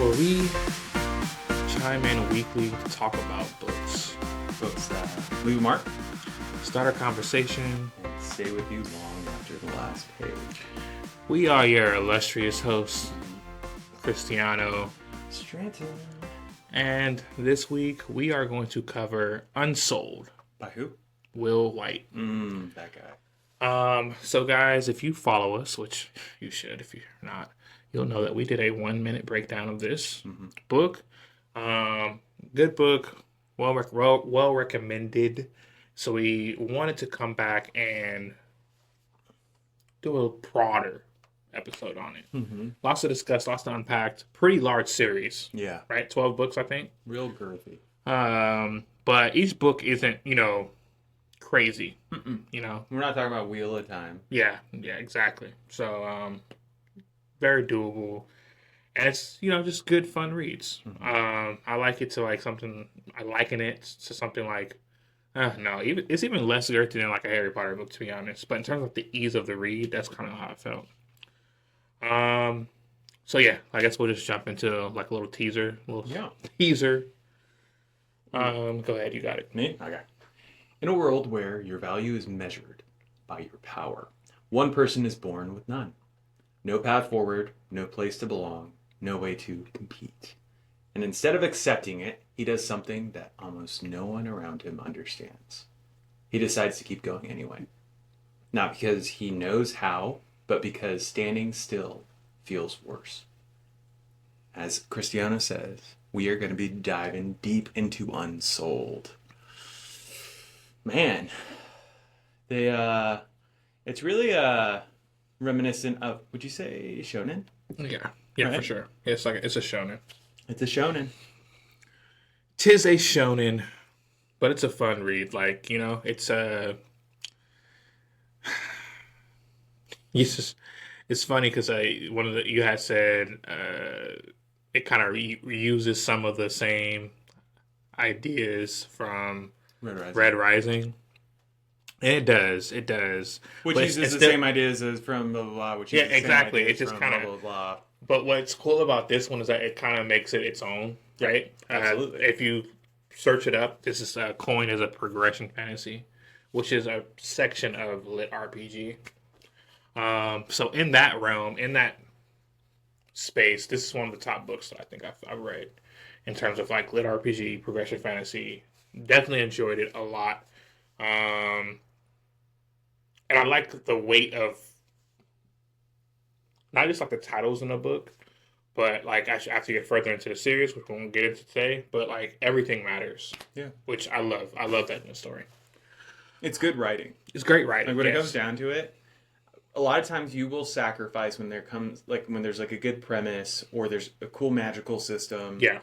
where we chime in weekly to talk about books, Books that leave a mark start a conversation. and stay with you long after the last page. We are your illustrious hosts, Cristiano, Stranton. and this week we are going to cover Unsouled, By who? Will Wight. That guy. So guys, if you follow us, which you should, if you're not, you'll know that we did a 1 minute breakdown of this book. Good book, well recommended. So we wanted to come back and do a broader episode on it. Lots to discuss, lots to unpack. Pretty large series, Yeah. right? 12 books, I think. Real girthy. But each book isn't, crazy. We're not talking about Wheel of Time. Yeah, exactly. So, very doable. And it's, just good, fun reads. I like it to like something, I liken it to something like, it's even less girthy than like a Harry Potter book, to be honest. But in terms of the ease of the read, that's kind of how I felt. So yeah, I guess we'll just jump into like a little teaser. Go ahead, you got it. Me? Okay. In a world where your value is measured by your power, one person is born with none. No path forward, no place to belong, no way to compete. And instead of accepting it, he does something that almost no one around him understands. He decides to keep going anyway. Not because he knows how, but because standing still feels worse. As Cristiano says, we are going to be diving deep into Unsouled. Man, it's really reminiscent of, would you say shonen? Yeah, Right? for sure. It's a shonen. It's a shonen. Tis a shonen, but it's a fun read. Like, it's it's funny because you had said it kind of reuses some of the same ideas from Red Rising. And it does. Which But uses it's the still same ideas as from blah, blah, blah. Which uses the same exactly. ideas It just from kind blah, blah, of. blah. But what's cool about this one is that it kind of makes it its own, right? Absolutely. If you search it up, this is coined as a progression fantasy, which is a section of lit RPG. So in that realm, in that space, this is one of the top books that I think I've read in terms of like lit RPG, progression fantasy. Definitely enjoyed it a lot. And I like the weight of not just like the titles in the book, but like actually after you get further into the series, which we won't get into today, but like everything matters. Yeah. Which I love. I love that in the story. It's good writing. It's great writing. Like when it yes. comes down to it, a lot of times you will sacrifice when there's like a good premise or there's a cool magical system. Yeah.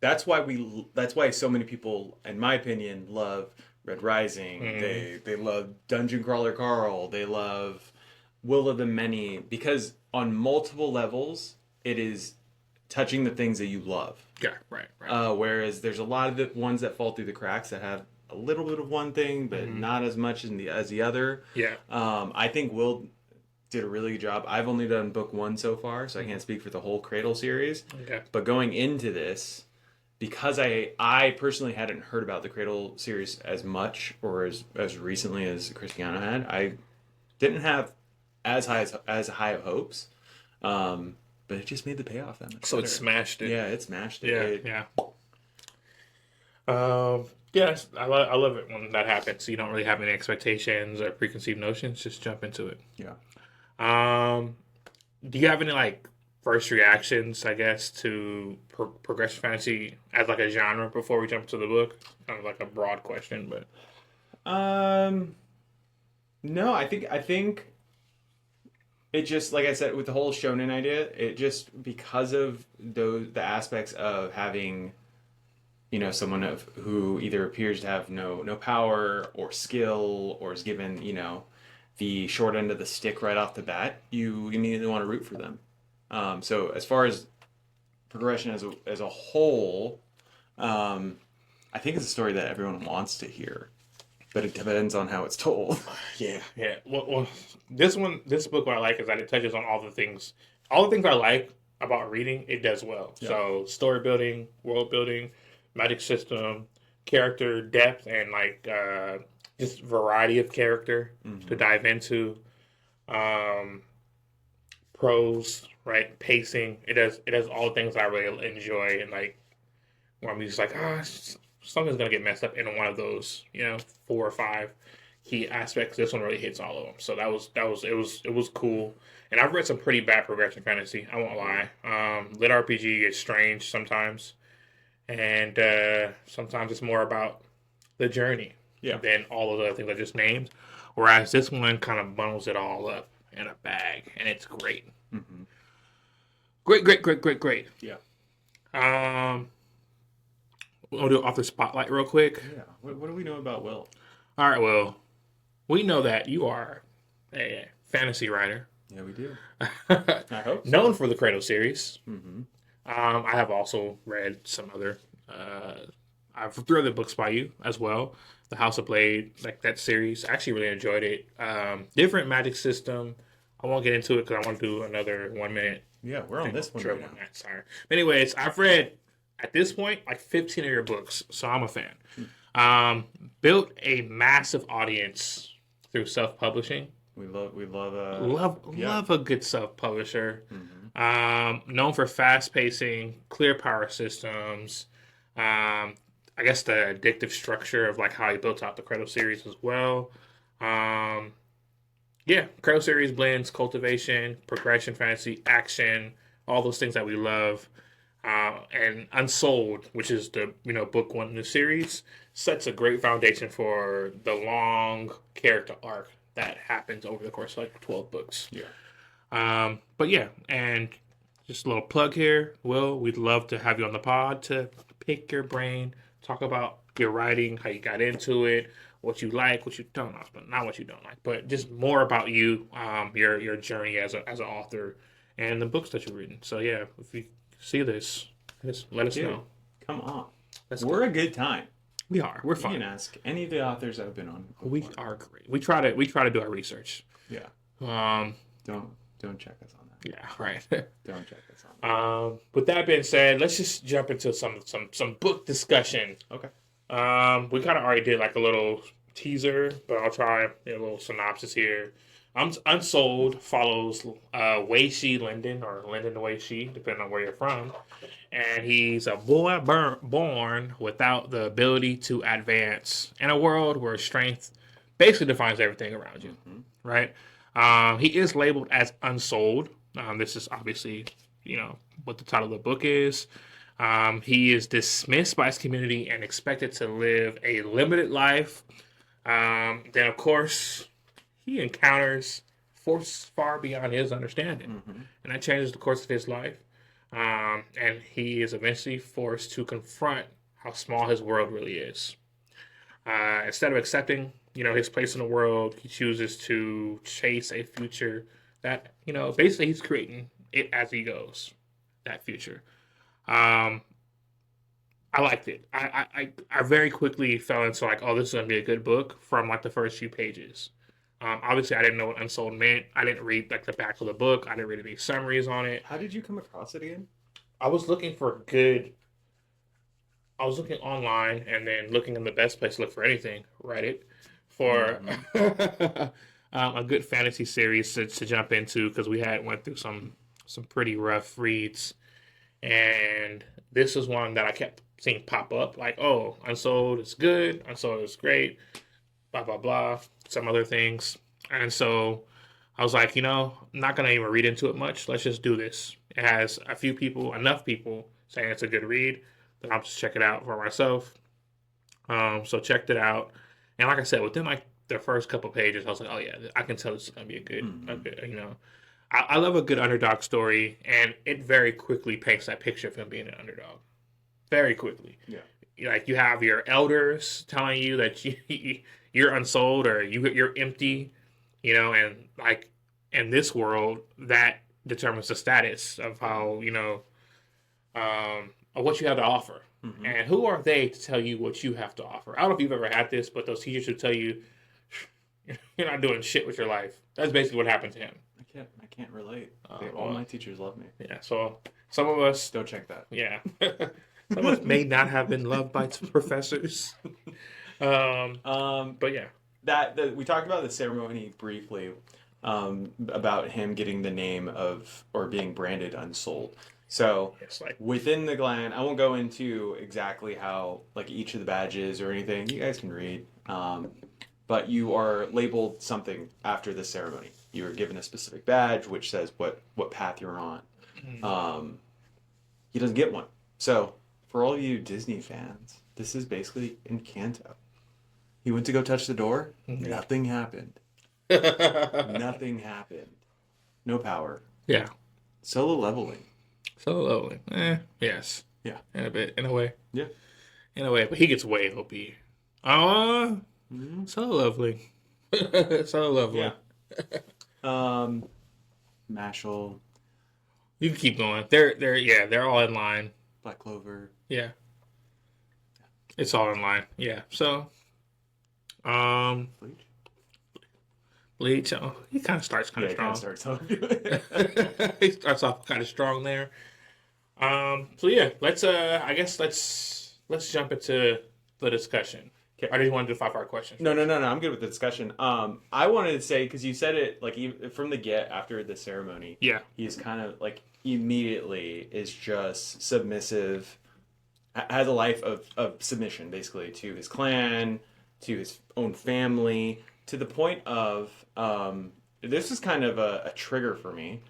That's why so many people, in my opinion, love Red Rising. They love Dungeon Crawler Carl. They love Will of the Many, because on multiple levels it is touching the things that you love. Yeah, right. Whereas there's a lot of the ones that fall through the cracks that have a little bit of one thing, but not as much as the other. Yeah. I think Will did a really good job. I've only done book 1 so far, so I can't speak for the whole Cradle series. Okay. But going into this, because I personally hadn't heard about the Cradle series as much or as recently as Cristiano had, I didn't have as high of hopes. But it just made the payoff that much So better. it smashed it. Yeah, it smashed it. Yeah. Yes, I love it when that happens. You don't really have any expectations or preconceived notions. Just jump into it. Yeah. Do you have any like first reactions, I guess, to progression fantasy as like a genre before we jump to the book? Kind of like a broad question, but no, I think it just, like I said, with the whole shonen idea, it just, because of the aspects of having, someone who either appears to have no power or skill or is given, the short end of the stick right off the bat, you immediately want to root for them. So as far as progression as a whole, I think it's a story that everyone wants to hear. But it depends on how it's told. Yeah. Well, this book, what I like is that it touches on all the things I like about reading, it does well. Yeah. So story building, world building, magic system, character depth, and like just variety of character to dive into. Um, Prose, right? Pacing. It does all the things I really enjoy, and like where I'm just like, something's gonna get messed up in one of those, 4 or 5 key aspects. This one really hits all of them. So it was cool. And I've read some pretty bad progression fantasy. I won't lie. Lit RPG is strange sometimes, and sometimes it's more about the journey than all of the other things I just named. Whereas this one kind of bundles it all up in a bag, and it's great. Mm-hmm. Great. Yeah. We'll do author spotlight real quick. Yeah. What do we know about Will? All right, well, we know that you are a fantasy writer. Yeah, we do. I hope so. Known for the Cradle series. Mm-hmm. I have also read some other. I've 3 other books by you as well. The House of Blade, like that series. I actually really enjoyed it. Different magic system. I won't get into it because I want to do another 1 minute. Yeah, we're on this one right now. Sorry. But anyways, I've read at this point like 15 of your books, so I'm a fan. Built a massive audience through self-publishing. We love a good self-publisher. Mm-hmm. Known for fast pacing, clear power systems. I guess the addictive structure of like how he built out the Cradle series as well. Cradle series blends cultivation, progression, fantasy, action, all those things that we love. And Unsouled, which is the book 1 in the series, sets a great foundation for the long character arc that happens over the course of like 12 books. Yeah. But yeah, and just a little plug here, Will. We'd love to have you on the pod to pick your brain, talk about your writing, how you got into it, what you like, what you don't like, but not what you don't like, but just more about you, your journey as an author, and the books that you've written. So yeah, if you see this, just let us know. Come on, we're a good time. We are. We're fun. You can ask any of the authors I've been on. We are great. We try to do our research. Yeah. Don't check us on that. Yeah. Right. Don't check us on that. With that being said, let's just jump into some book discussion. Okay. We kind of already did like a little teaser, but I'll try a little synopsis here. Unsouled follows Wei-Shi Lindon, or Lindon Wei-Shi, depending on where you're from. And he's a boy born without the ability to advance in a world where strength basically defines everything around you, right? He is labeled as unsouled. This is obviously, what the title of the book is. He is dismissed by his community and expected to live a limited life. Then, of course, he encounters forces far beyond his understanding, and that changes the course of his life. And he is eventually forced to confront how small his world really is. Instead of accepting, his place in the world, he chooses to chase a future that, basically he's creating it as he goes, that future. I liked it. I very quickly fell into like, oh, this is going to be a good book from like the first few pages. Obviously, I didn't know what Unsouled meant. I didn't read like the back of the book. I didn't read any summaries on it. How did you come across it again? I was looking online and then looking in the best place to look for anything, Reddit, for a good fantasy series to jump into, because we went through some pretty rough reads, and this is one that I kept seeing pop up, like, oh, Unsouled is good, Unsouled is great, blah blah blah, some other things, and so I was like, I'm not gonna even read into it much. Let's just do this. It has enough people saying it's a good read that I'll just check it out for myself. So checked it out, and like I said, within like the first couple pages, I was like, oh yeah, I can tell this is gonna be a good. I love a good underdog story, and it very quickly paints that picture of him being an underdog. Very quickly. Yeah. Like, you have your elders telling you that you're unsouled or you're empty, and like in this world, that determines the status of how, of what you have to offer. And who are they to tell you what you have to offer? I don't know if you've ever had this, but those teachers who tell you you're not doing shit with your life. That's basically what happened to him. I I can't relate. All well, my teachers love me. Yeah, so some of us, Don't check that. yeah, some of us may not have been loved by professors. But yeah, That we talked about the ceremony briefly, about him getting the name of or being branded Unsouled. So it's like within the clan, I won't go into exactly how like each of the badges or anything. You guys can read, but you are labeled something after the ceremony. You are given a specific badge which says what path you're on. He doesn't get one. So for all of you Disney fans, this is basically Encanto. He went to go touch the door. Nothing happened. Nothing happened. No power. Yeah. Solo leveling. So lovely. Yes. Yeah. In a bit. In a way. Yeah. In a way. But he gets way OP. So lovely. So lovely. Yeah. Mashal. You can keep going. They're all in line. Black Clover. Yeah. It's all in line. Yeah. So Bleach. Bleach. Oh, he kind of starts kind of strong. He starts off kind of strong there. So yeah, let's jump into the discussion. Okay. Or do you want to do 5-part questions? No. I'm good with the discussion. I wanted to say, because you said it like from the get after the ceremony. Yeah. He's kind of like immediately is just submissive, has a life of submission basically to his clan, to his own family, to the point of this is kind of a trigger for me,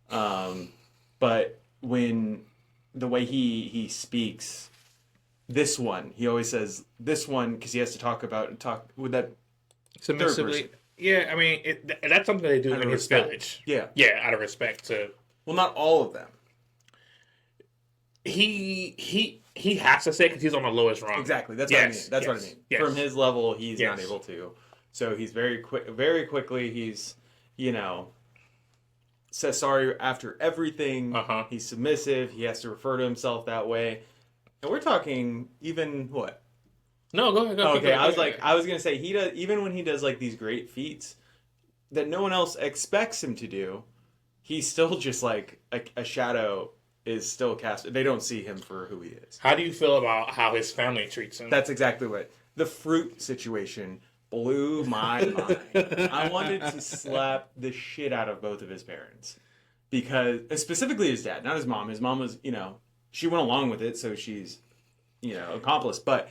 but when the way he speaks, this one, he always says this one because he has to talk with that Submissively. Yeah, I mean that's something they do in his village. Yeah, out of respect to. Well, not all of them. He has to say because he's on the lowest rung. Exactly. That's what I mean. That's what I mean. Yes. From his level, he's not able to. So he's very quickly. He's says sorry after everything. He's submissive. He has to refer to himself that way. And we're talking even what? No, go ahead. Okay, I was gonna say he does even when he does like these great feats that no one else expects him to do. He's still just like a shadow is still cast. They don't see him for who he is. How do you feel about how his family treats him? That's exactly what the fruit situation blew my mind. I wanted to slap the shit out of both of his parents because specifically his dad, not his mom. His mom was, she went along with it, so she's, accomplice. But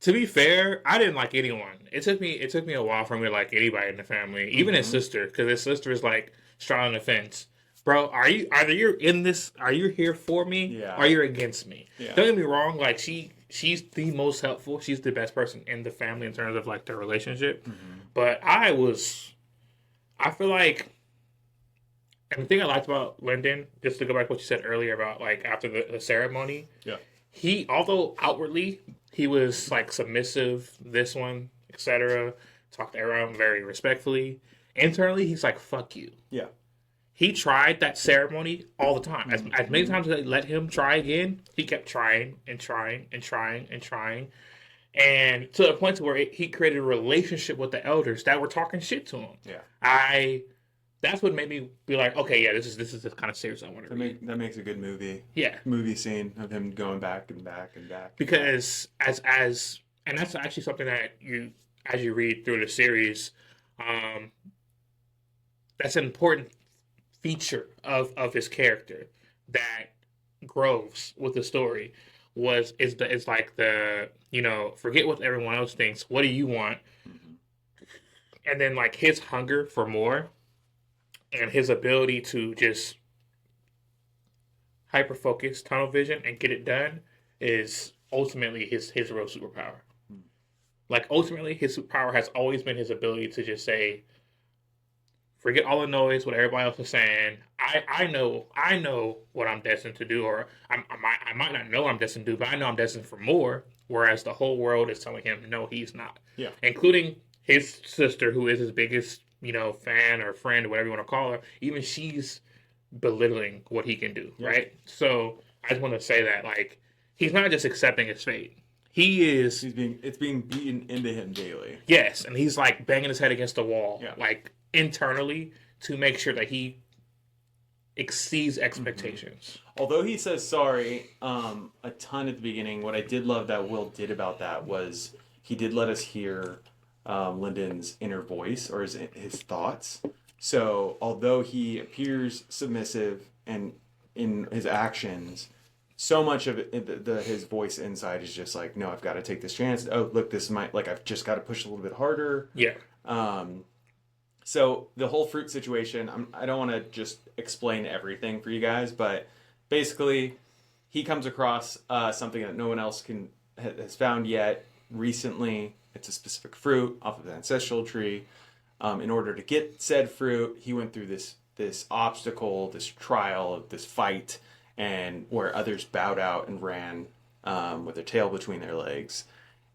to be fair, I didn't like anyone. It took me a while for me to like anybody in the family, even his sister, because his sister is like strong on the fence. Bro, are you in this? Are you here for me? Yeah. Or are you against me? Yeah. Don't get me wrong. Like she's the most helpful. She's the best person in the family in terms of like their relationship. Mm-hmm. But I feel like, and the thing I liked about Lindon, just to go back to what you said earlier about like after the ceremony. Yeah. He, although outwardly he was like submissive, this one, etc., talked to everyone very respectfully. Internally, he's like, "Fuck you." Yeah. He tried that ceremony all the time. As many times as they let him try again, he kept trying and trying and trying and trying. And to the point to where he created a relationship with the elders that were talking shit to him. Yeah. That's what made me be like, okay, yeah, this is the kind of series I want to read. That makes a good movie. Yeah. Movie scene of him going back and back and back. Because and that's actually something that as you read through the series, that's an important feature of his character that grows with the story is like the forget what everyone else thinks, what do you want? And then like his hunger for more and his ability to just hyper focus, tunnel vision, and get it done is ultimately his real superpower. Like ultimately his superpower has always been his ability to just say, forget all the noise, what everybody else is saying. I know what I'm destined to do, or I might not know what I'm destined to do, but I know I'm destined for more. Whereas the whole world is telling him, no, he's not. Yeah. Including his sister, who is his biggest, fan or friend, or whatever you want to call her. Even she's belittling what he can do, right? So I just want to say that, like, he's not just accepting his fate. It's being beaten into him daily. Yes, and he's like banging his head against the wall, yeah. like internally, to make sure that he exceeds expectations. Although he says sorry a ton at the beginning, what I did love that Will did about that was he did let us hear Lindon's inner voice or his thoughts. So although he appears submissive and in his actions, so much of it, his voice inside is just like, no, I've got to take this chance. Oh, look, this might, like, I've just got to push a little bit harder. Yeah. So the whole fruit situation, I don't want to just explain everything for you guys, but basically he comes across something that no one else has found yet recently. It's a specific fruit off of the ancestral tree. In order to get said fruit, he went through this obstacle, this trial, this fight, and where others bowed out and ran with their tail between their legs.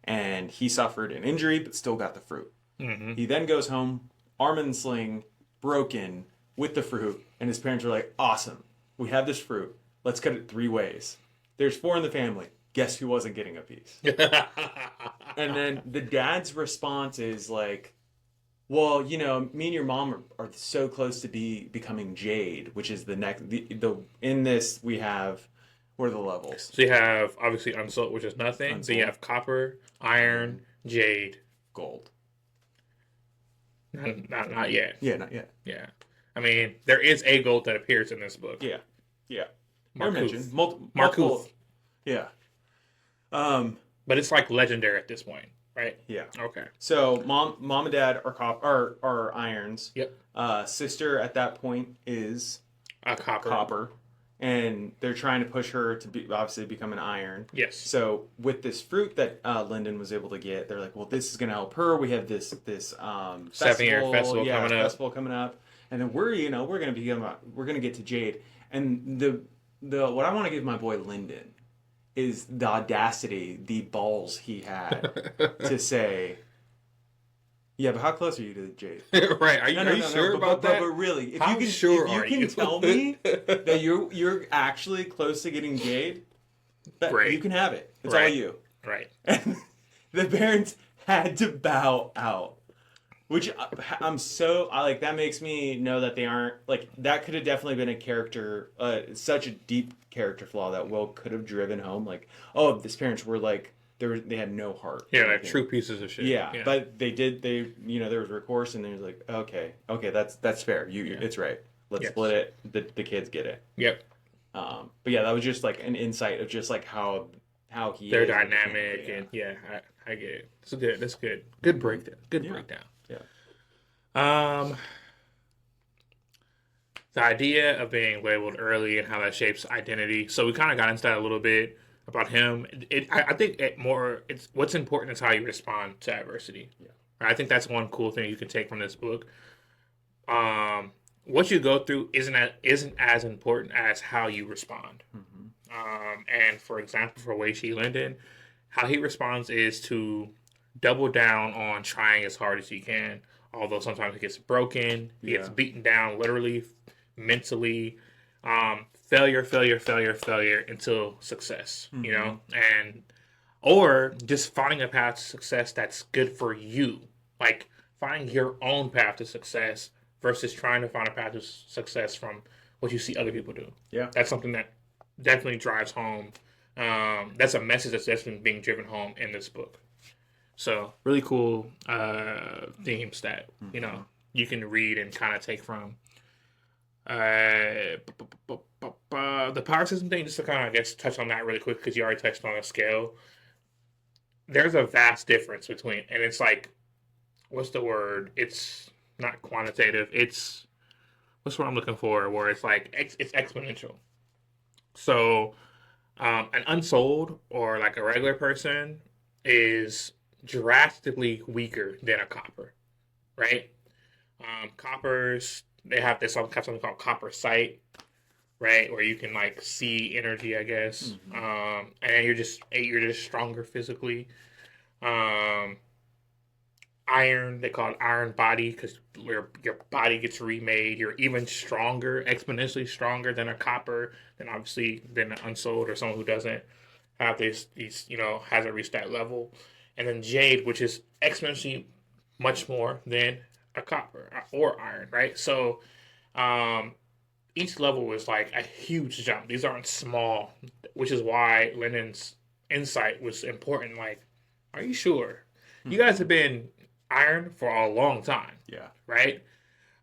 And he suffered an injury, but still got the fruit. Mm-hmm. He then goes home, arm and sling, broken, with the fruit, and his parents are like, awesome, we have this fruit. Let's cut it 3 ways. There's 4 in the family. Guess who wasn't getting a piece? And then the dad's response is like, well, you know, me and your mom are so close to becoming Jade, which is the next. In this we have, what are the levels? So you have obviously Unsouled, which is nothing. Unsouled. Then you have Copper, Iron, Jade, Gold. Not yet. Yeah, not yet. Yeah, I mean there is a gold that appears in this book. Yeah, yeah. Markuth. Multiple. Yeah. But it's like legendary at this point, right? Yeah. Okay. So mom and dad are irons. Yep. Sister at that point is a copper. And they're trying to push her to obviously become an iron. Yes. So with this fruit that Lindon was able to get, they're like, well, this is going to help her. We have this 7-year festival coming up, and then we're going to get to Jade. And the what I want to give my boy Lindon is the audacity, the balls he had to say, yeah, but how close are you to Jade? Right? Are you sure about that? But really, if you can tell me that you're actually close to getting Jade, you can have it. It's all you. Right. And the parents had to bow out, which that makes me know that they aren't like that. Could have definitely been a character, such a deep character flaw that Will could have driven home. Like, oh, his parents were like. They had no heart. Yeah, like true pieces of shit. Yeah, but they there was recourse, and they was like, okay, that's fair. It's right. Let's split it. The kids get it. Yep. But yeah, that was just like an insight of just like how they're dynamic and I get it. It's good. That's good. Good breakdown. Breakdown. Yeah. The idea of being labeled early and how that shapes identity. So we kind of got into that a little bit. About him, I think it's what's important is how you respond to adversity. Yeah, I think that's one cool thing you can take from this book. What you go through isn't as important as how you respond. Mm-hmm. And for example, for Wei Shi Lindon, how he responds is to double down on trying as hard as he can. Although sometimes he gets broken, he gets beaten down, literally, mentally. Failure until success, mm-hmm. you know, or just finding a path to success that's good for you, like finding your own path to success versus trying to find a path to success from what you see other people do. Yeah, that's something that definitely drives home. That's a message that's definitely being driven home in this book. So really cool themes that you know you can read and kind of take from. The power system thing, just to kind of, I guess, touch on that really quick because you already touched on a scale. There's a vast difference between, and it's like, what's the word? It's not quantitative. It's, what's what I'm looking for? Where it's like, it's exponential. So, an unsouled or like a regular person is drastically weaker than a copper, right? Coppers. They have something called copper sight, right, where you can like see energy, I guess, mm-hmm. And you're just stronger physically. Iron, they call it iron body because your body gets remade. You're even stronger, exponentially stronger than a copper, than an unsouled or someone who doesn't have these hasn't reached that level. And then Jade, which is exponentially much more than a copper or iron, right? So Each level was like a huge jump. These aren't small, which is why Lennon's insight was important. Like, are you sure? You guys have been iron for a long time, Yeah. right?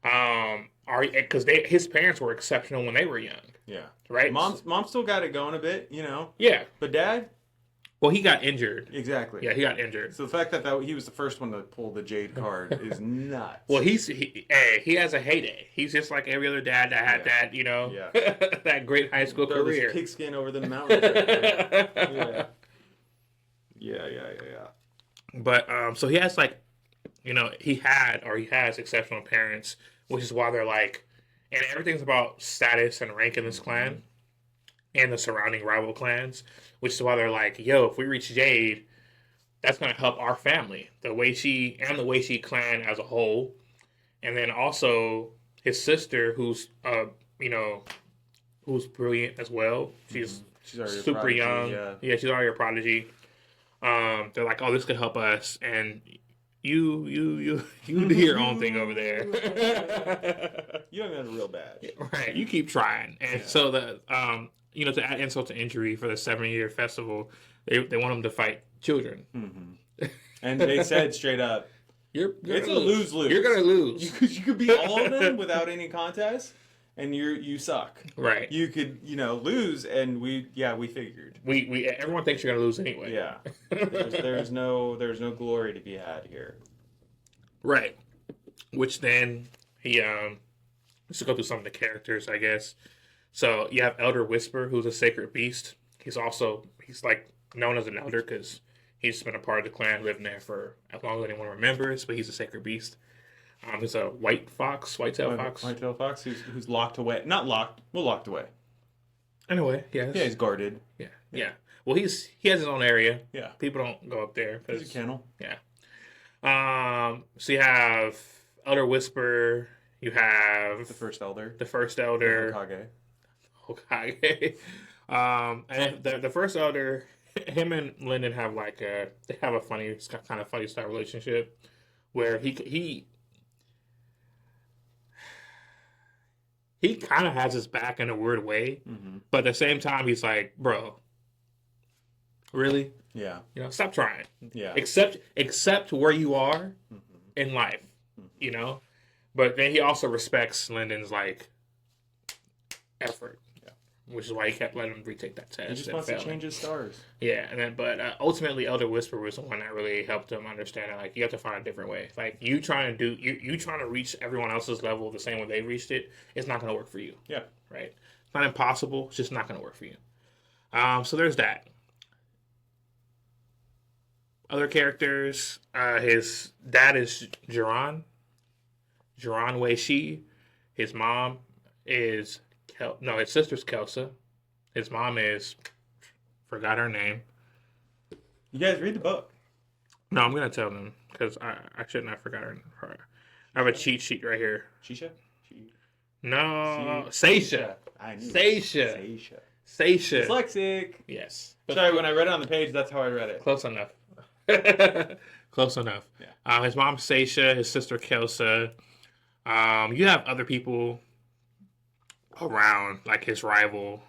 Are because his parents were exceptional when they were young, Yeah. right? Mom still got it going a bit, you know. Yeah. But dad, Well, he got injured. exactly. Yeah, he got injured. So the fact that he was the first one to pull the Jade card is nuts. Well, he has a heyday. He's just like every other dad that had that, Yeah. that great high school Throw career. this pigskin over the mountain. Yeah. Yeah. But so he has like, he has exceptional parents, which is why they're like, and everything's about status and rank in this clan and the surrounding rival clans, which is why they're like, yo, if we reach Jade, that's gonna help our family, the way she clan as a whole, and then also his sister, who's who's brilliant as well. She's super young. Yeah, she's already a prodigy. They're like, oh, this could help us, and you do your own thing over there. You haven't had real bad. Right, you keep trying, and so the to add insult to injury for the 7-year festival, they want them to fight children. Mm-hmm. And they said straight up, it's a lose-lose. You're gonna lose. You could beat all of them without any contest, and you suck. Right. You could lose, and we figured. We everyone thinks you're gonna lose anyway. Yeah. there's no glory to be had here. Right. Which then he let's go through some of the characters, I guess. So you have Elder Whisper, who's a sacred beast. He's like known as an elder because he's been a part of the clan, living there for as long as anyone remembers. But he's a sacred beast. He's a white fox, white-tailed fox. White-tailed fox who's locked away. Not locked. Well, locked away. Anyway, yes. Yeah, he's guarded. Yeah. Well, he has his own area. Yeah. People don't go up there. He's a kennel. Yeah. So you have Elder Whisper. You have the first elder. Hokage. And the first elder, him and Lindon have they have a funny style relationship where he kind of has his back in a weird way, but at the same time he's like, bro, really? Yeah. Stop trying. Yeah. Accept where you are in life, But then he also respects Lindon's effort. Which is why he kept letting him retake that test. He just wants to change his stars. Yeah, but ultimately, Elder Whisper was the one that really helped him understand that you have to find a different way. You trying to reach everyone else's level the same way they reached it, it's not going to work for you. Yeah, right. It's not impossible. It's just not going to work for you. So there's that. Other characters. His dad is Jiran Wei Shi. His mom is. His sister's Kelsa. His mom forgot her name. You guys read the book. No, I'm gonna tell them because I shouldn't have forgotten her. I have a cheat sheet right here. Shisha? No, Seisha. Seisha. Dyslexic. Yes. Sorry, when I read it on the page, that's how I read it. Close enough. Close enough. Yeah. His mom Seisha, his sister Kelsa. You have other people around, like his rival.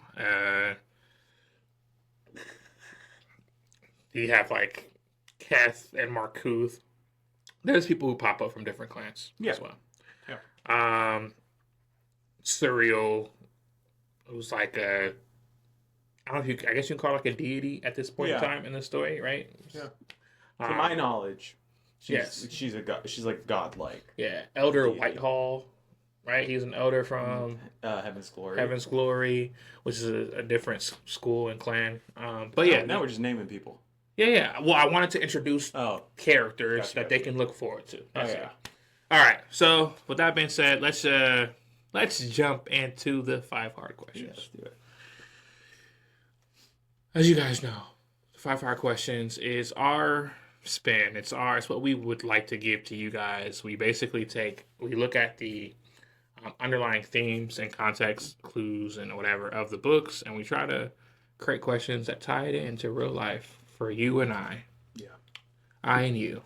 You have Keth and Markuth. There's people who pop up from different clans as well. Yeah. Surreal, who's I don't know if I guess you can call it a deity at this point in time in the story, right? Yeah. To my knowledge, she's godlike. Yeah. Elder Whitehall. Right, he's an elder from Heaven's Glory. Heaven's Glory, which is a different school and clan. But yeah, now we're just naming people. Yeah. Well, I wanted to introduce characters that they can look forward to. That's it. All right. So with that being said, let's jump into the 5 hard questions. Yeah, let's do it. As you guys know, the 5 hard questions is our spin. It's what we would like to give to you guys. We basically look at the underlying themes and context clues and whatever of the books, and we try to create questions that tie it into real life for you and I. Yeah. I and you.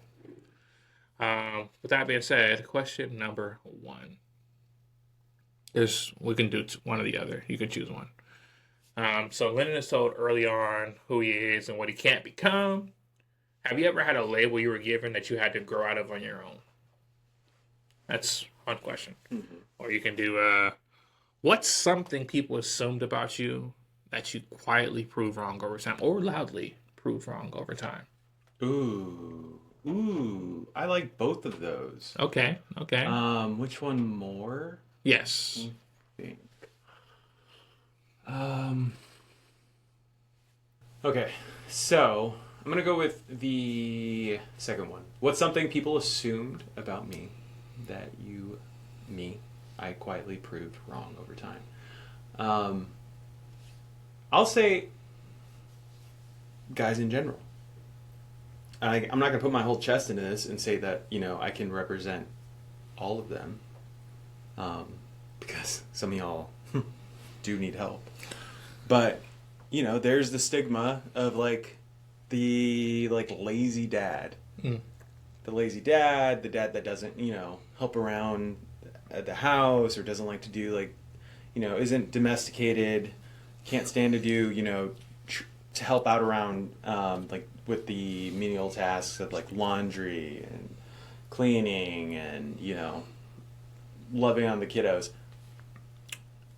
With that being said, question number 1. We can do one or the other. You can choose one. So Lindon is told early on who he is and what he can't become. Have you ever had a label you were given that you had to grow out of on your own? That's one question. Mm-hmm. Or you can do, what's something people assumed about you that you quietly prove wrong over time, or loudly prove wrong over time? Ooh, I like both of those. Okay. Which one more? Yes. I think. Okay, so I'm gonna go with the second one. What's something people assumed about me that I quietly proved wrong over time? I'll say guys in general. I'm not gonna put my whole chest into this and say that I can represent all of them, because some of y'all do need help. But there's the stigma of the lazy dad. The lazy dad, the dad that doesn't help around at the house, or doesn't like to do isn't domesticated, can't stand to do to help out around with the menial tasks of laundry and cleaning and loving on the kiddos.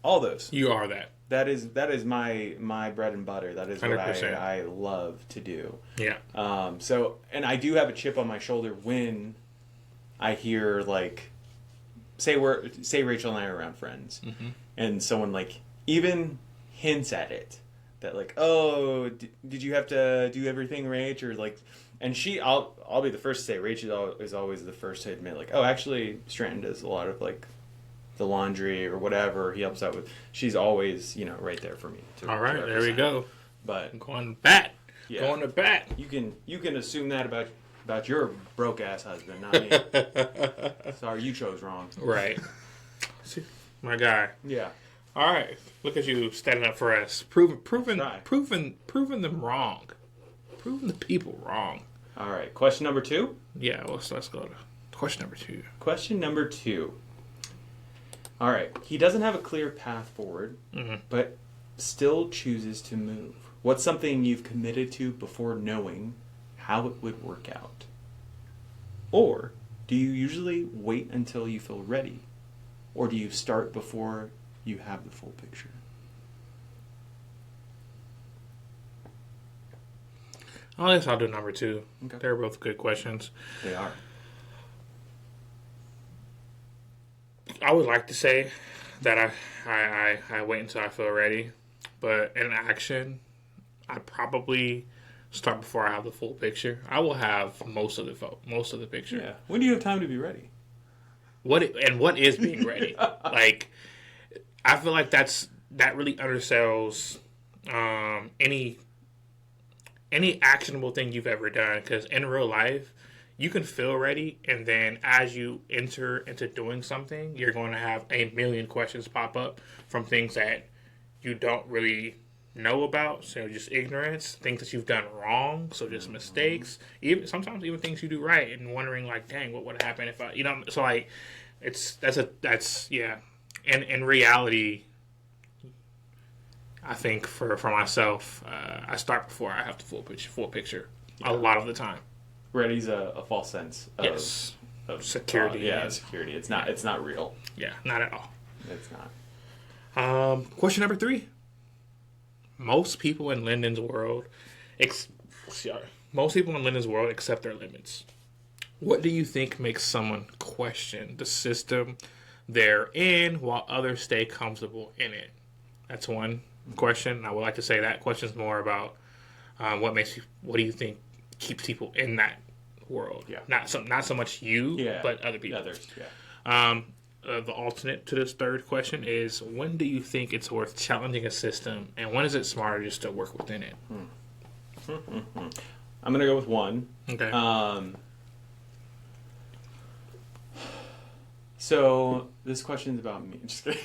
All those. You are that. That is my bread and butter. That is 100%. What I love to do. Yeah. And I do have a chip on my shoulder when I hear say Rachel and I are around friends, mm-hmm. and someone even hints at it, that oh, did you have to do everything, Rach, or and I'll be the first to say, Rachel is always the first to admit oh, actually Stratton does a lot of the laundry or whatever he helps out with. She's always right there for me. All right, there we go. But going to bat. Yeah. Going to bat. You can assume that about your broke ass husband, not me. Sorry, you chose wrong. Right. See, my guy. Yeah. All right. Look at you standing up for us, proving them wrong, proving the people wrong. All right. Question number 2. Yeah. Let's go to question number 2. Question number 2. All right. He doesn't have a clear path forward, mm-hmm. but still chooses to move. What's something you've committed to before knowing how it would work out? Or do you usually wait until you feel ready? Or do you start before you have the full picture? I guess I'll do number 2. Okay. They're both good questions. They are. I would like to say that I wait until I feel ready, but in action, I probably start before I have the full picture. I will have most of the picture. Yeah. When do you have time to be ready? What is being ready? I feel like that really undersells any actionable thing you've ever done, because in real life, you can feel ready, and then as you enter into doing something, you're going to have a million questions pop up from things that you don't really know about. So just ignorance, things that you've done wrong, so just mistakes. Sometimes even things you do right, and wondering dang, what would happen if I, so that's yeah. And in reality, I think for myself, I start before I have the full picture. Yeah. A lot of the time. Ready's a false sense of, yes. Of security. Security. It's not real. Yeah, not at all. It's not. Question number 3. Most people in Lindon's world accept their limits. What do you think makes someone question the system they're in while others stay comfortable in it? That's one question. I would like to say that question's more about what do you think keeps people in that world? Yeah. Not so much you, but other people. Others, yeah. The alternate to this third question is, when do you think it's worth challenging a system, and when is it smarter just to work within it? I'm going to go with 1. Okay. So this question's about me. Just kidding.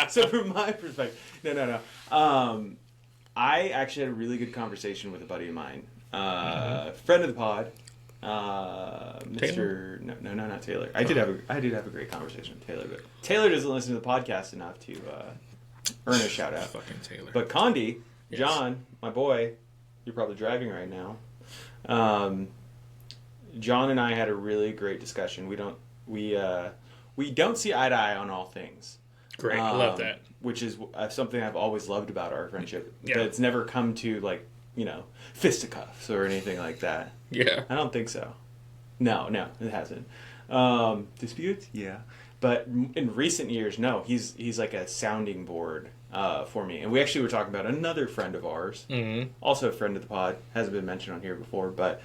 So from my perspective, no. I actually had a really good conversation with a buddy of mine, friend of the pod, Mr. No, not Taylor. I did have a great conversation with Taylor, but Taylor doesn't listen to the podcast enough to earn a shout out. Fucking Taylor. But Condi, Yes. John, my boy, you're probably driving right now. John and I had a really great discussion. We don't see eye to eye on all things. Great, I love that. Which is something I've always loved about our friendship. Yeah. But it's never come to like, fisticuffs or anything like that. Yeah. I don't think so. No, it hasn't. Disputes? Yeah. But in recent years, no. He's like a sounding board for me. And we actually were talking about another friend of ours, also a friend of the pod, hasn't been mentioned on here before, but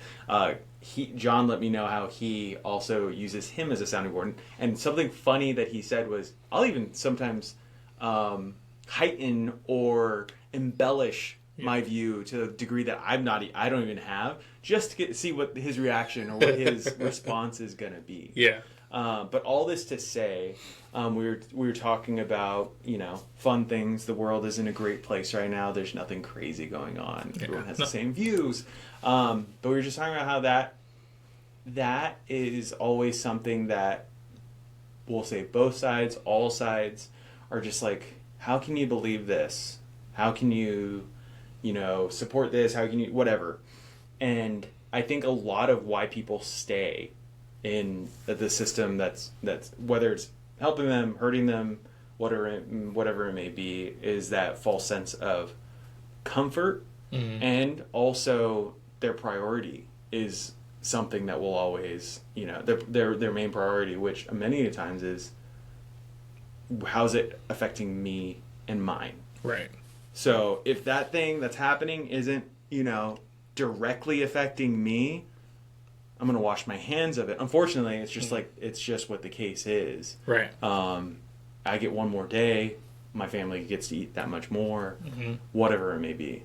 John let me know how he also uses him as a sounding board. And something funny that he said was, I'll even sometimes heighten or embellish my view to the degree that I don't even have, just to see what his reaction or what his response is going to be. Yeah. But all this to say, we were talking about, fun things. The world is in a great place right now. There's nothing crazy going on. Yeah. Everyone has the same views. But we were just talking about how that is always something that we'll say both sides, all sides are just like, how can you believe this? How can you, support this? How can you, whatever. And I think a lot of why people stay in the system that's whether it's helping them, hurting them, whatever it may be, is that false sense of comfort, and also their priority is something that will always, their main priority, which many times is, how's it affecting me and mine? Right. So if that thing that's happening isn't, directly affecting me, I'm going to wash my hands of it. Unfortunately, it's just it's just what the case is. Right. I get one more day. My family gets to eat that much more. Whatever it may be.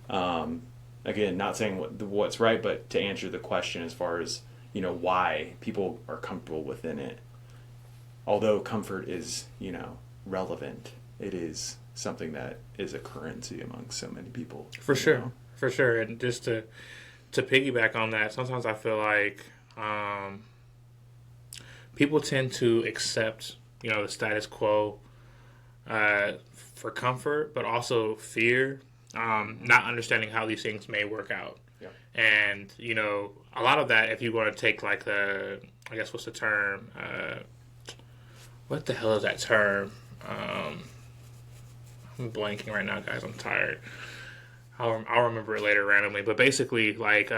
Again, not saying what's right, but to answer the question as far as, why people are comfortable within it. Although comfort is, relevant, it is something that is a currency among so many people. For sure. For sure. And just to piggyback on that, sometimes I feel like people tend to accept, the status quo for comfort, but also fear, not understanding how these things may work out. Yeah. And, a lot of that, if you want to take like what's the term? What the hell is that term? I'm blanking right now, guys. I'm tired. I'll remember it later randomly. But basically, like,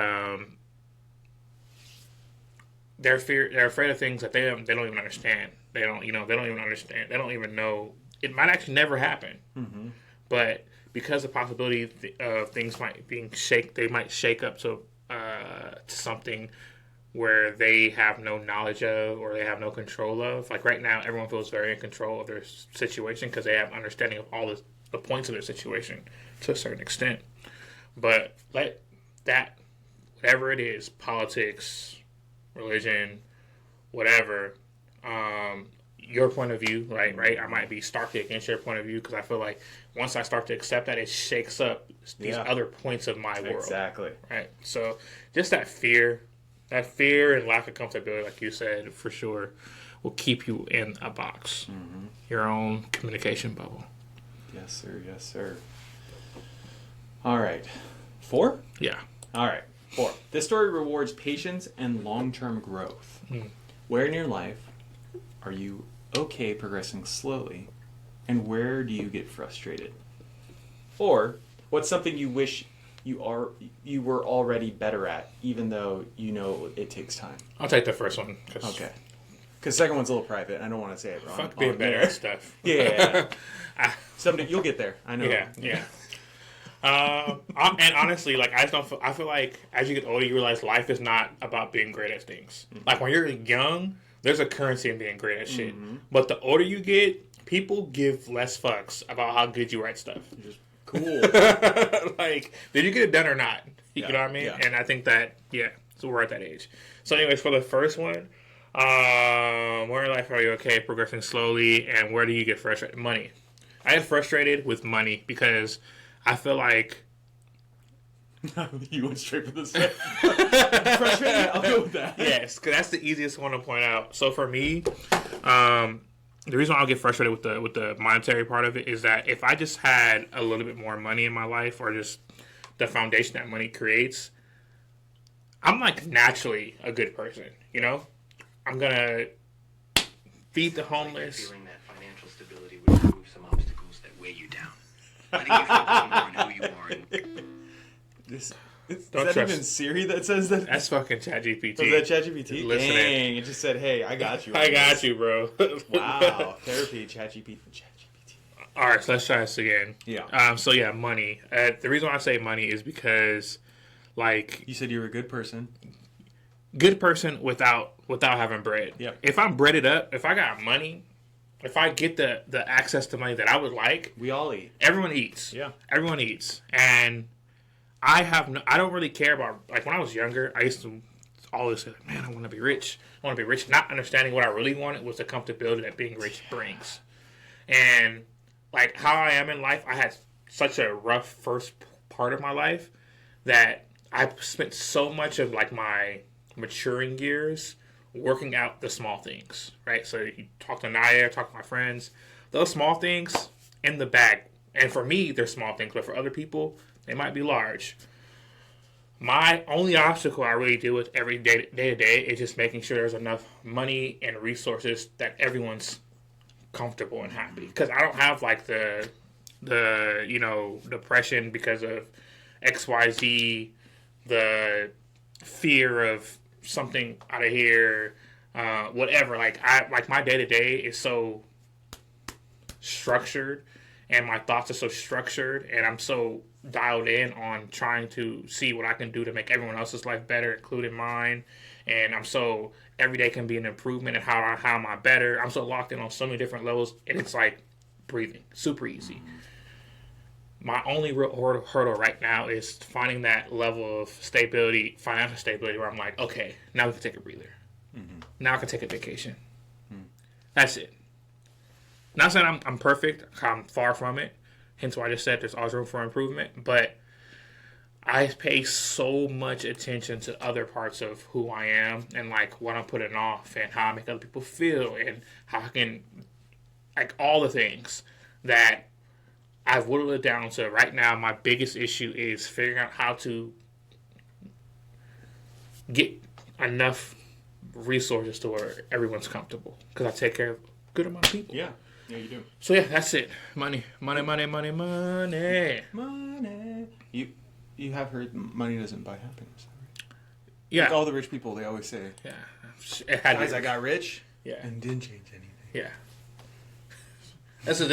they're afraid of things that they don't even understand. They don't even understand. They don't even know. It might actually never happen. Mm-hmm. But because the possibility of things might shake up to something where they have no knowledge of or they have no control of. Like right now, everyone feels very in control of their situation because they have understanding of all the points of their situation to a certain extent. But let that, whatever it is, politics, religion, whatever, your point of view, right? I might be starkly against your point of view because I feel like once I start to accept that, it shakes up these other points of my world. Exactly. Right? So just that fear and lack of comfortability, like you said, for sure, will keep you in a box. Mm-hmm. Your own communication bubble. Yes, sir. Yes, sir. All right. 4? Yeah. All right. 4. This story rewards patience and long-term growth. Where in your life are you okay progressing slowly, and where do you get frustrated? Or what's something you wish you were already better at, even though it takes time? I'll take the first one. Okay. Because the second one's a little private. I don't want to say it wrong. Fuck being better at stuff. Yeah. Someday you'll get there. I know. Yeah. And honestly, like I feel like as you get older, you realize life is not about being great at things. Mm-hmm. Like when you're young, there's a currency in being great at shit. Mm-hmm. But the older you get, people give less fucks about how good you write stuff. Just cool. Like, did you get it done or not? You know what I mean? Yeah. And I think that, so we're at that age. So anyways, for the first one, where in life are you okay progressing slowly, and where do you get frustrated? Money. I get frustrated with money because I feel like you went straight for the stuff. Frustrating? I'll go with that. Yes, because that's the easiest one to point out. So for me, the reason I'll get frustrated with the monetary part of it is that if I just had a little bit more money in my life, or just the foundation that money creates, I'm like naturally a good person. You know, I'm gonna feed the homeless. Feeling that financial stability would remove some obstacles that weigh you down. Letting you focus more on who you are. Is Don't that trust- even Siri that says that? That's fucking ChatGPT. Was that ChatGPT? Listen Dang, it just said, "Hey, I got you." I got you, bro. Wow, therapy, ChatGPT. All right, so let's try this again. Yeah. So yeah, money. The reason why I say money is because, like, You said you were a good person. good person without having bread. Yeah. If I'm breaded up, if I got money, if I get the access to money that I would like, We all eat. everyone eats. Yeah. Everyone eats, and I don't really care about, like, when I was younger, I used to always say, man, I want to be rich. I want to be rich. Not understanding what I really wanted was the comfortability that being rich brings. And, like, how I am in life, I had such a rough first part of my life that I spent so much of, like, my maturing years working out the small things, right? So you talk to Naya, talk to my friends, those small things in the bag. And for me, they're small things, but for other people, they might be large. My only obstacle I really deal with every day to day is just making sure there's enough money and resources that everyone's comfortable and happy. Because I don't have, like, the depression because of XYZ, the fear of something out of here, whatever. Like my day to day is so structured, and my thoughts are so structured, and I'm so dialed in on trying to see what I can do to make everyone else's life better, including mine. And I'm so, every day can be an improvement, and how am I better. I'm so locked in on so many different levels, and it's like breathing, super easy. My only real hurdle right now is finding that level of stability, financial stability, where I'm like, okay, now we can take a breather. Now I can take a vacation. That's it. Not saying I'm perfect. I'm far from it. Hence why I just said there's always room for improvement. But I pay so much attention to other parts of who I am, and, like, what I'm putting off, and how I make other people feel, and how I can, like, all the things that I've whittled it down to right now. My biggest issue is figuring out how to get enough resources to where everyone's comfortable, because I take care of a good amount of people. Yeah. Yeah, you do. So yeah, that's it. Money. Money. You have heard money doesn't buy happiness. Yeah. Like all the rich people, they always say, Yeah. It had guys, to- I got rich Yeah. and didn't change anything. Yeah. That's a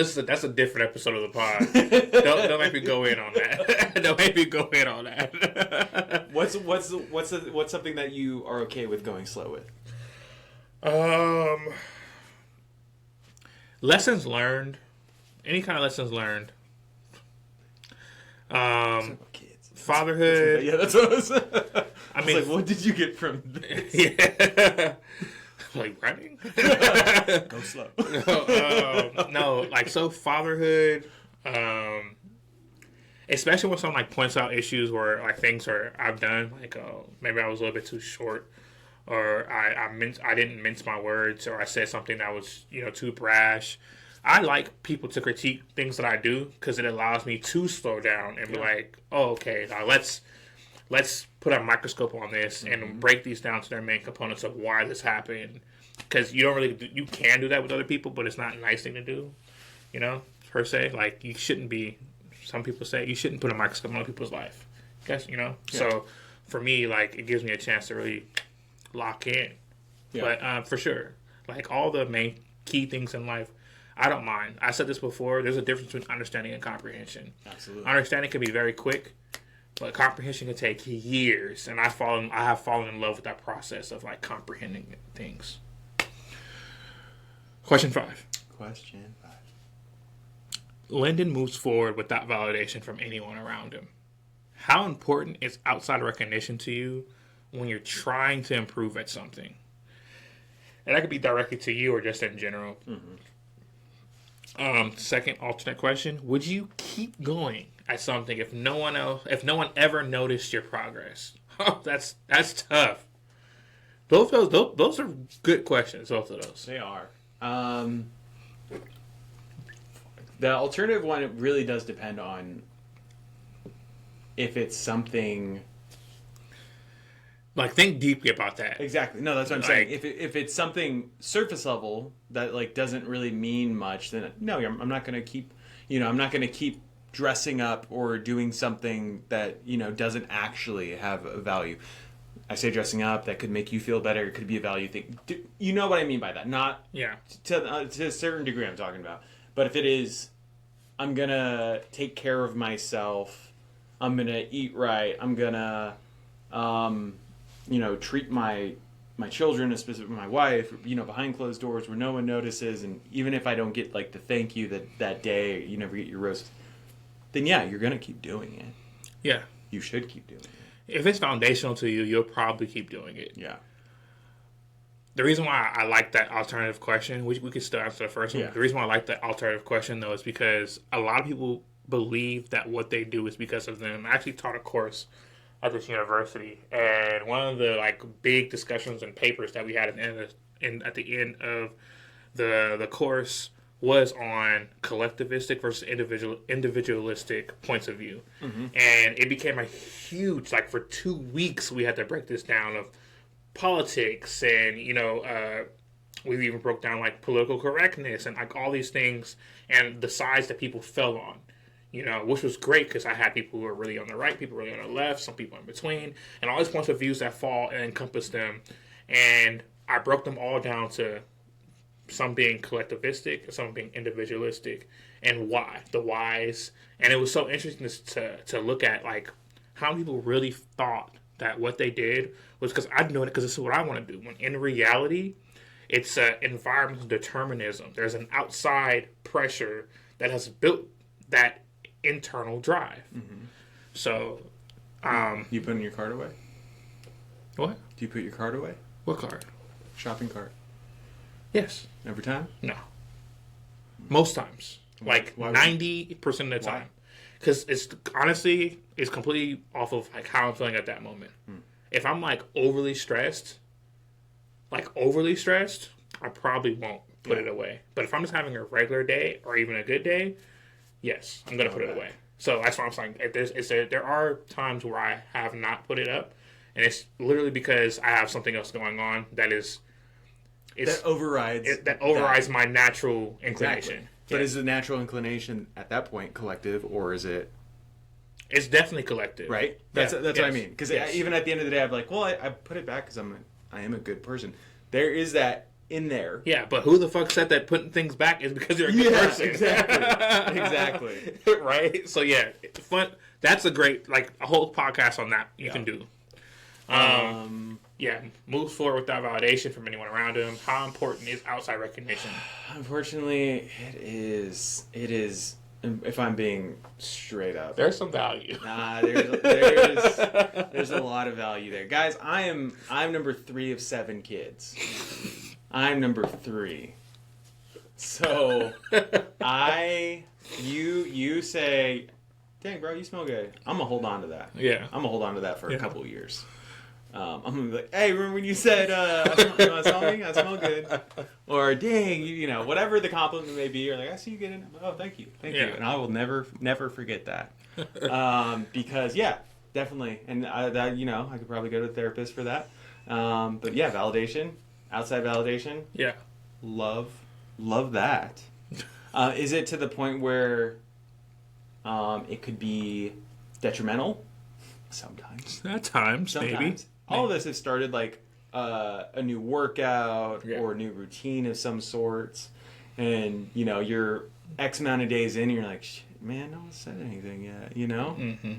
different episode of the pod. don't make me go in on that. Don't make me go in on that. What's something that you are okay with going slow with? Lessons learned. Any kind of lessons learned. Kids. Fatherhood. Yeah, that's what I was. I mean, like, what did you get from this? yeah. Like running. Go slow. No, like, so fatherhood. Especially when someone, like, points out issues where, like, things I've done, like, maybe I was a little bit too short, or I didn't mince my words, or I said something that was, too brash. I like people to critique things that I do, because it allows me to slow down and be like, oh, okay, now let's put a microscope on this and break these down to their main components of why this happened. Because you can do that with other people, but it's not a nice thing to do, per se. Like, you shouldn't be. Some people say you shouldn't put a microscope on other people's life. Guess. So for me, like, it gives me a chance to really lock in. Yeah. But for sure, like, all the main key things in life, I don't mind. I said this before. There's a difference between understanding and comprehension. Absolutely. Understanding can be very quick, but comprehension can take years. And I have fallen in love with that process of, like, comprehending things. Question 5. Lindon moves forward without validation from anyone around him. How important is outside recognition to you when you're trying to improve at something? And that could be directed to you or just in general. Second alternate question: would you keep going at something if no one ever noticed your progress? Oh, that's tough. Those are good questions. Both of those. They are. The alternative one, it really does depend on if it's something. Like, think deeply about that. Exactly. No, that's what I'm saying. If it's something surface level that like doesn't really mean much, then no, I'm not going to keep. I'm not going to keep dressing up or doing something that doesn't actually have a value. I say dressing up that could make you feel better. It could be a value thing. You know what I mean by that? Not to a certain degree. I'm talking about. But if it is, I'm gonna take care of myself. I'm gonna eat right. I'm gonna, treat my children, specifically my wife, behind closed doors where no one notices. And even if I don't get like the thank you that day, you never get your roast, then yeah, you're gonna keep doing it. Yeah, you should keep doing it. If it's foundational to you, you'll probably keep doing it. Yeah. The reason why I like that alternative question, we could still answer the first one. Yeah. The reason why I like that alternative question, though, is because a lot of people believe that what they do is because of them. I actually taught a course at this university, and one of the big discussions and papers that we had at the end of the course was on collectivistic versus individualistic points of view. Mm-hmm. And it became a huge, for 2 weeks we had to break this down of politics, and we even broke down political correctness and all these things and the sides that people fell on, which was great because I had people who were really on the right, people really on the left, some people in between, and all these points of views that fall and encompass them. And I broke them all down to some being collectivistic, some being individualistic, and why, the whys. And it was so interesting to look at how people really thought that what they did was because I know it because this is what I want to do. When in reality, it's environmental determinism. There's an outside pressure that has built that internal drive. Mm-hmm. So, you putting your card away? What? Do you put your card away? What card? Shopping cart. Yes. Every time? No. Most times. 90% of the time. Because it's completely off of how I'm feeling at that moment. If I'm overly stressed, I probably won't put it away. But if I'm just having a regular day or even a good day, yes, I'm going to put it away. So that's what I'm saying. There are times where I have not put it up, and it's literally because I have something else going on that overrides my natural inclination. Exactly. But is the natural inclination at that point collective, or is it? It's definitely collective, right? That's what I mean. Because even at the end of the day, I'm like, well, I put it back because I am a good person. There is that in there. Yeah, but who the fuck said that putting things back is because you're a good person? Exactly. Right. So fun. That's a great a whole podcast on that you can do. Moves forward without validation from anyone around him. How important is outside recognition? Unfortunately, it is. If I'm being straight up, there's some value. Nah, there's a lot of value there, guys. I'm number 3 of 7 kids. I'm number 3. So you say, dang bro, you smell good. I'm gonna hold on to that. Yeah, I'm gonna hold on to that for a couple of years. I'm gonna be like, hey, remember when you said, I smell me? I smell good. Or, dang, whatever the compliment may be, you're like, I see you getting, oh, thank you. You. And I will never forget that. Because, definitely. And I could probably go to a therapist for that. But yeah, validation, outside validation. Yeah. Love that. Is it to the point where it could be detrimental? Sometimes. At times, maybe. All of this has started a new workout or a new routine of some sorts. And, you're X amount of days in, and you're like, shit, man, no one said anything yet, Mm-hmm.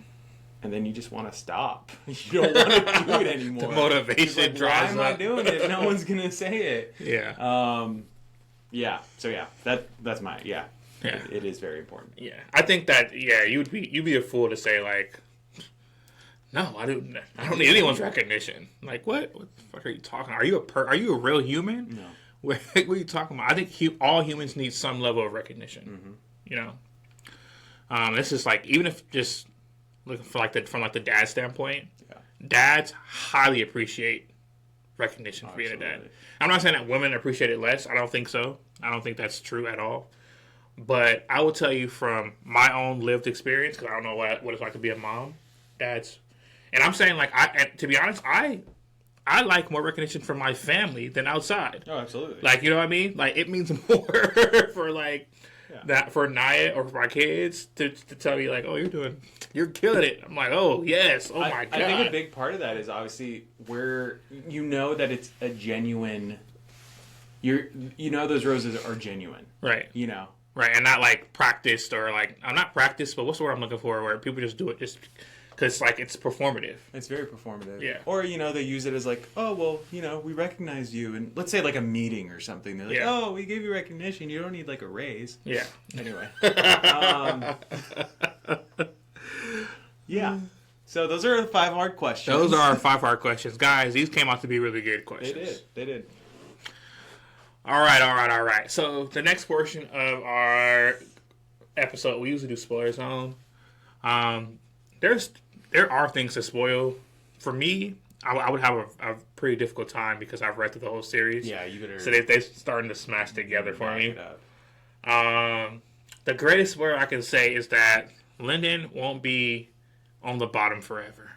And then you just want to stop. You don't want to do it anymore. The motivation drives up. Why am I doing it? No one's going to say it. Yeah. So, that's my, It is very important. Yeah. I think that, you'd be a fool to say, no, I don't need anyone's recognition. What the fuck are you talking about? Are you a real human? No. What are you talking about? I think all humans need some level of recognition. Mm-hmm. This is even if just looking for from the dad standpoint. Yeah. dads highly appreciate recognition for being a dad. Absolutely. I'm not saying that women appreciate it less. I don't think so. I don't think that's true at all. But I will tell you from my own lived experience, because I don't know what it's like to be a mom, dads. And I'm saying, like, to be honest, I like more recognition from my family than outside. Oh, absolutely. Like, you know what I mean? Like, it means more for, like, that for Naya or for my kids to tell me, like, oh, you're killing it. I'm like, oh, yes. Oh, my God. I think a big part of that is obviously where you know that it's a genuine, you know those roses are genuine. Right. You know? Right, and not, like, practiced or, like, I'm not practiced, but what's the word I'm looking for, where people just do it just because, like, it's performative. It's very performative. Yeah. Or, you know, they use it as like, oh, well, you know, we recognize you. And let's say like a meeting or something. They're like, oh, we gave you recognition. You don't need like a raise. Yeah. Anyway. Yeah. So those are the 5 hard questions. Those are our 5 hard questions. Guys, these came out to be really good questions. They did. All right. So the next portion of our episode, we usually do spoiler zone. There are things to spoil. For me, I would have a pretty difficult time because I've read through the whole series. Yeah, you better. So they're starting to smash together for me. It up. The greatest spoiler I can say is that Lindon won't be on the bottom forever.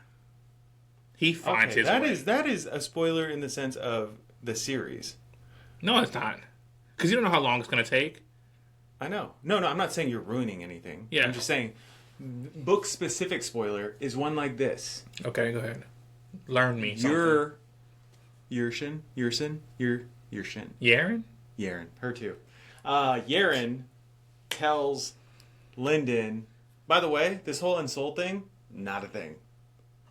He finds his way. That is a spoiler in the sense of the series. No, it's not. Because you don't know how long it's going to take. I know. No, I'm not saying you're ruining anything. Yeah. I'm just saying book-specific spoiler is one like this. Okay, go ahead. Learn me something. Yersin. Yaren? Her too. Yaren tells Lindon, by the way, this whole Unsouled thing, not a thing.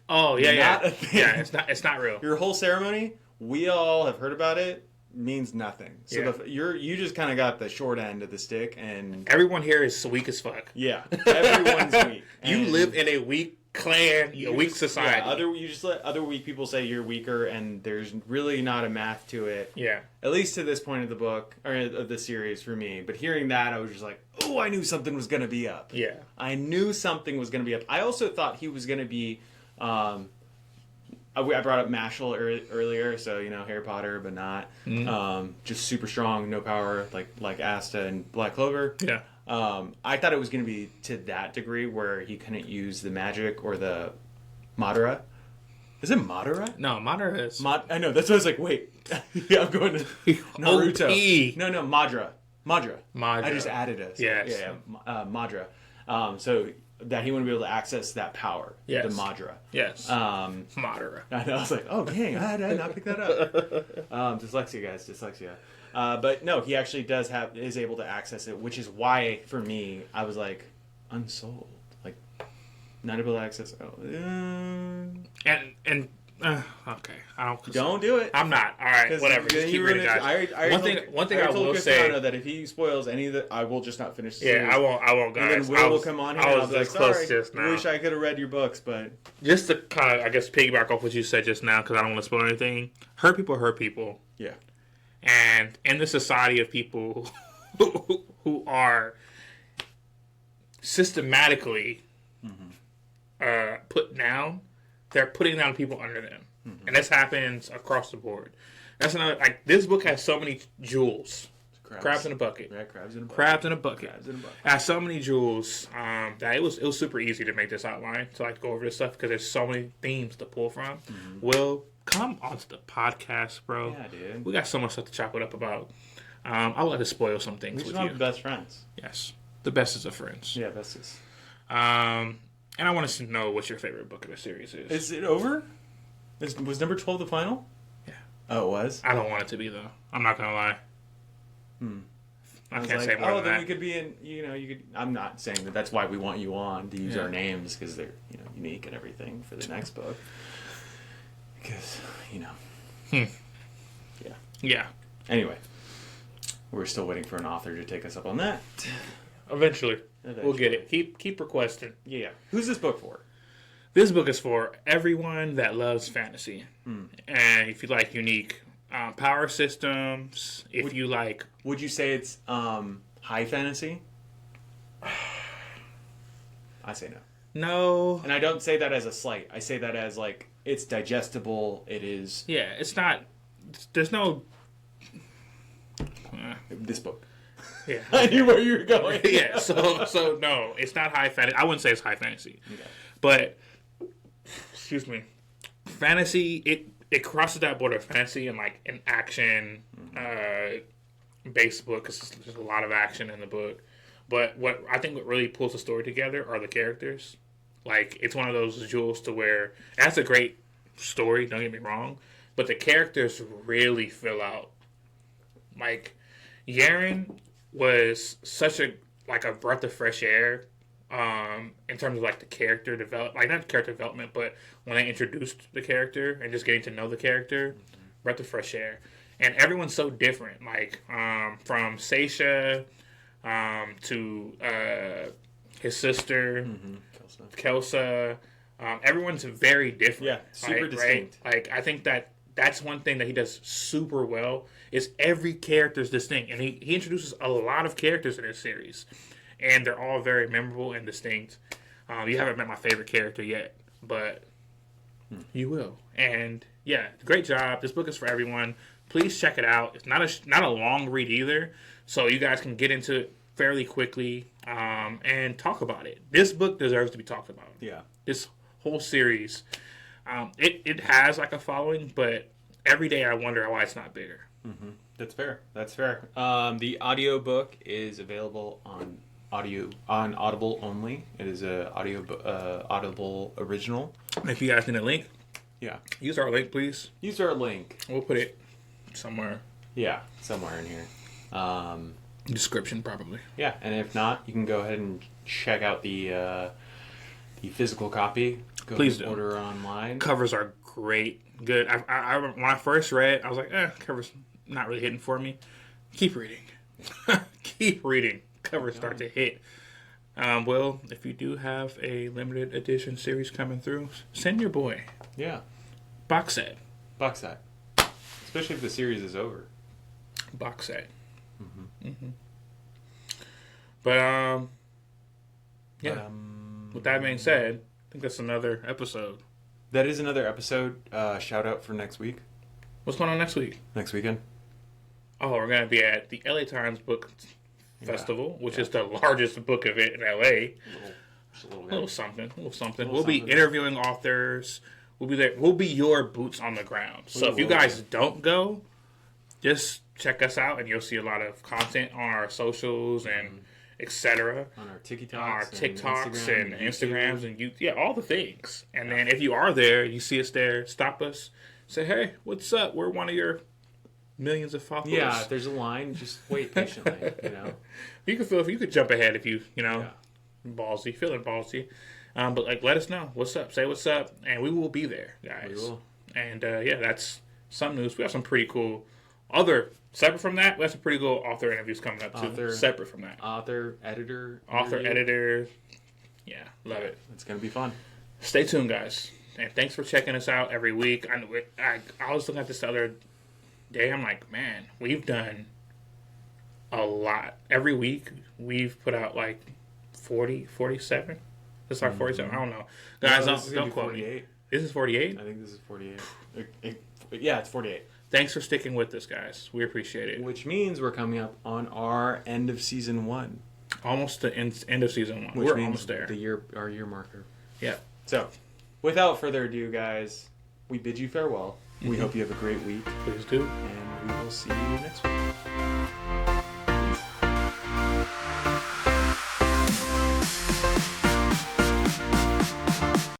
Oh, yeah. Not a thing. Yeah, it's not real. Your whole ceremony, we all have heard about it, means nothing. So you just kind of got the short end of the stick, and everyone here is weak as fuck. Yeah, everyone's weak. You live in a weak clan, a weak society. Yeah, you just let other weak people say you're weaker, and there's really not a math to it. Yeah. At least to this point of the book, or of the series for me. But hearing that, I was just like, oh, I knew something was going to be up. Yeah. I knew something was going to be up. I also thought he was going to be... I brought up Mashal earlier, so, you know, Harry Potter, but not. Just super strong, no power, like Asta and Black Clover. Yeah. I thought it was going to be to that degree where he couldn't use the magic or the Madara. Is it Madara? No, Madara is... I know, that's what I was like, wait. Yeah, I'm going to Naruto. OP. No, Madara. Madara. I just added a... Yes. Yeah, Madara. So... that he wouldn't be able to access that power. Yes. The Madara. Yes. Madara. I know. I was like, oh, dang, I did not pick that up. Dyslexia, guys. Dyslexia. But no, he actually is able to access it, which is why, for me, I was like, Unsouled. Like, not able to access... Okay. Don't do it. I'm not. All right, whatever. Just keep reading, guys. One thing I will say that if he spoils any of the, I will just not finish the series. I won't, guys. And then Will will come on here and I'll be like, sorry, just now. Wish I could have read your books, but... Just to kind of, I guess, piggyback off what you said just now, because I don't want to spoil anything. Hurt people. Yeah. And in the society of people who are systematically put down, they're putting down people under them. And this happens across the board. That's another, like, this book has so many jewels. Crabs in a bucket. Yeah, crabs in a bucket. Crabs in a bucket. It has so many jewels that it was super easy to make this outline, to like go over this stuff, because there's so many themes to pull from. Will, come onto the podcast, bro. Yeah, dude. We got so much stuff to chop it up about. I would like to spoil some things with you. We're the best friends. Yes. The bestest of friends. Yeah, bestest. And I want to know what your favorite book of the series is. Is it over? Was number 12 the final? Yeah. Oh, it was? I don't want it to be, though. I'm not going to lie. I can't say more than then that. we could be in, you could... I'm not saying that that's why we want you on, to use our names, because they're, unique and everything for the next book. Because, Yeah. Yeah. Anyway. We're still waiting for an author to take us up on that. Eventually. We'll get it. Keep requesting. Yeah. Who's this book for? This book is for everyone that loves fantasy. And if you like unique power systems, you like... Would you say it's high fantasy? I say no. No. And I don't say that as a slight. I say that as, like, it's digestible. It is Yeah, it's not. There's no. this book. Yeah. I knew where you were going. Yeah. So no, it's not high fantasy. I wouldn't say it's high fantasy, but excuse me, fantasy. It crosses that border of fantasy and like an action based book because there's a lot of action in the book. But what really pulls the story together are the characters. Like, it's one of those jewels to where it has a great story, don't get me wrong, but the characters really fill out. Like, Yaren was such a breath of fresh air in terms of like the character development, like not character development, but when they introduced the character and just getting to know the character, breath of fresh air. And everyone's so different, like from Seisha to his sister, Kelsa. Everyone's very different. Yeah, super distinct. Right? Like, I think that's one thing that he does super well is every character's distinct. And he introduces a lot of characters in this series. And they're all very memorable and distinct. You haven't met my favorite character yet, but you will. And yeah, great job. This book is for everyone. Please check it out. It's not a long read either, so you guys can get into it fairly quickly and talk about it. This book deserves to be talked about. Yeah. This whole series, it has like a following, but every day I wonder why it's not bigger. Mm-hmm. That's fair. The audiobook is available on Audible only. It is a Audible original. And if you guys need a link, use our link, please. Use our link. We'll put it somewhere. Yeah, somewhere in here. Description, probably. Yeah, and if not, you can go ahead and check out the physical copy. Please do. Order online. Covers are great. Good. I when I first read, I was like, covers not really hitting for me. Keep reading. Keep reading. Covers start to hit. Will, if you do have a limited edition series coming through, send your boy. Yeah. Box set. Especially if the series is over. Box set. But, with that being said, I think that's another episode. That is another episode. Shout out for next week. What's going on next week? Next weekend. Oh, we're going to be at the LA Times Book Festival, which is the largest book event in LA. A little something. We'll be interviewing authors. We'll be there. We'll be your boots on the ground. So if you guys don't go, just check us out, and you'll see a lot of content on our socials and etc. On our TikToks, and Instagrams and all the things. And then if you are there, you see us there, stop us, say, "Hey, what's up? We're one of your millions of followers." Yeah, if there's a line, just wait patiently. You could jump ahead if you ballsy, feeling ballsy. But like, let us know what's up. Say what's up, and we will be there, guys. We will. And that's some news. We have some pretty cool separate from that. We have some pretty cool author interviews coming up too. Separate from that, author editor. Yeah, love it. It's gonna be fun. Stay tuned, guys, and thanks for checking us out every week. I was looking at this the other day. I'm like, man, we've done a lot. Every week we've put out like 40, 47. This is our 47. I don't know. Guys, don't quote me. This is 48? I think this is 48. Yeah, it's 48. Thanks for sticking with us, guys. We appreciate it. Which means we're coming up on our end of season 1. Almost the end of season 1. We're almost there. Our year marker. Yeah. So, without further ado, guys, we bid you farewell. We hope you have a great week. Please do. And we will see you next week.